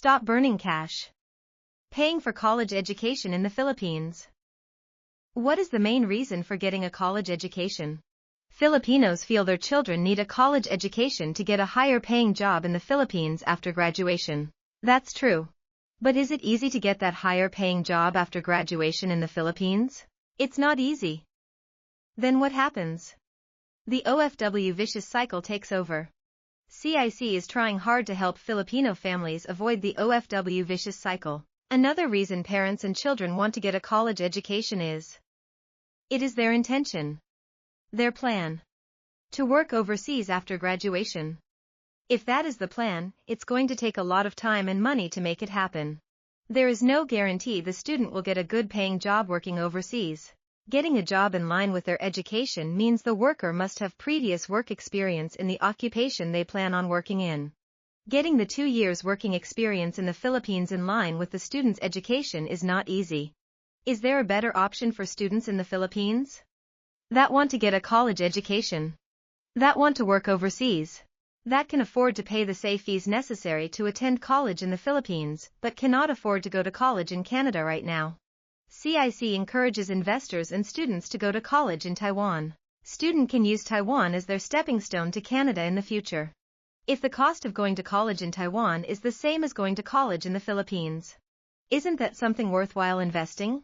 Stop burning cash. Paying for college education in the Philippines. What is the main reason for getting a college education? Filipinos feel their children need a college education to get a higher paying job in the Philippines after graduation. That's true. But is it easy to get that higher paying job after graduation in the Philippines? It's not easy. Then what happens? The OFW vicious cycle takes over. CIC is trying hard to help Filipino families avoid the OFW vicious cycle. Another reason parents and children want to get a college education is it is their intention, their plan, to work overseas after graduation. If that is the plan, it's going to take a lot of time and money to make it happen. There is no guarantee the student will get a good paying job working overseas. Getting a job in line with their education means the worker must have previous work experience in the occupation they plan on working in. Getting the 2 years working experience in the Philippines in line with the student's education is not easy. Is there a better option for students in the Philippines that want to get a college education, that want to work overseas, that can afford to pay the SAE fees necessary to attend college in the Philippines, but cannot afford to go to college in Canada right now? CIC encourages investors and students to go to college in Taiwan. Student can use Taiwan as their stepping stone to Canada in the future. If the cost of going to college in Taiwan is the same as going to college in the Philippines, isn't that something worthwhile investing?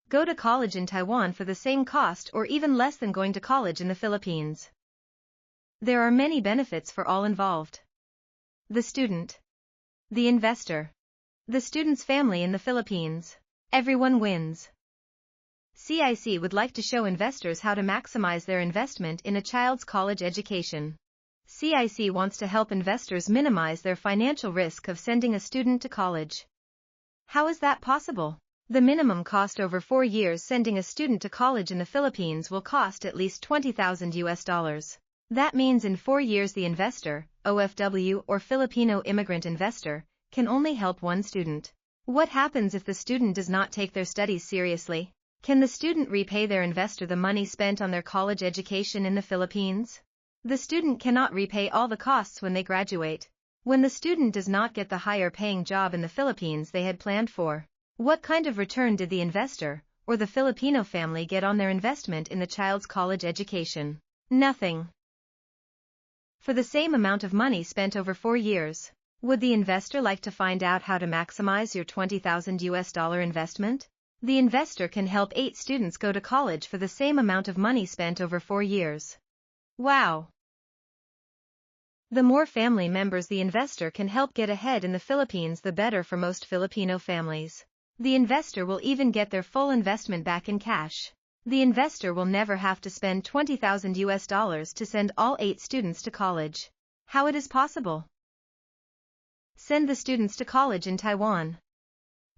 Go to college in Taiwan for the same cost or even less than going to college in the Philippines. There are many benefits for all involved. The student, the investor, the student's family in the Philippines. Everyone wins. CIC would like to show investors how to maximize their investment in a child's college education. CIC wants to help investors minimize their financial risk of sending a student to college. How is that possible? The minimum cost over 4 years sending a student to college in the Philippines will cost at least $20,000. That means in 4 years the investor, OFW or Filipino immigrant investor, can only help one student. What happens if the student does not take their studies seriously? Can the student repay their investor the money spent on their college education in the Philippines? The student cannot repay all the costs when they graduate. When the student does not get the higher paying job in the Philippines they had planned for, what kind of return did the investor, or the Filipino family get on their investment in the child's college education? Nothing. For the same amount of money spent over 4 years, would the investor like to find out how to maximize your $20,000 investment? The investor can help 8 students go to college for the same amount of money spent over 4 years. Wow! The more family members the investor can help get ahead in the Philippines, the better for most Filipino families. The investor will even get their full investment back in cash. The investor will never have to spend $20,000 to send all 8 students to college. How it is possible? Send the students to college in Taiwan.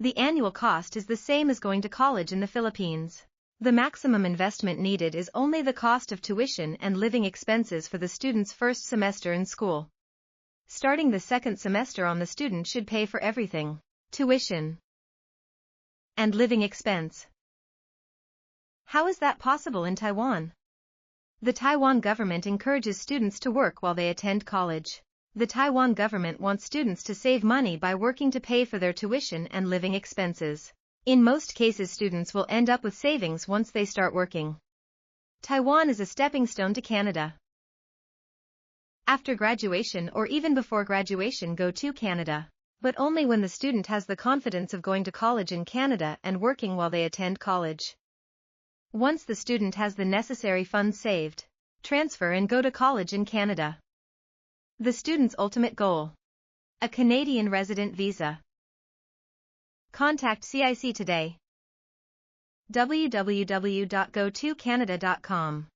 The annual cost is the same as going to college in the Philippines. The maximum investment needed is only the cost of tuition and living expenses for the student's first semester in school. Starting the second semester on, the student should pay for everything: tuition and living expense. How is that possible in Taiwan? The Taiwan government encourages students to work while they attend college. The Taiwan government wants students to save money by working to pay for their tuition and living expenses. In most cases, students will end up with savings once they start working. Taiwan is a stepping stone to Canada. After graduation or even before graduation, go to Canada, but only when the student has the confidence of going to college in Canada and working while they attend college. Once the student has the necessary funds saved, transfer and go to college in Canada. The student's ultimate goal: a Canadian resident visa. Contact CIC today. www.gotocanada.com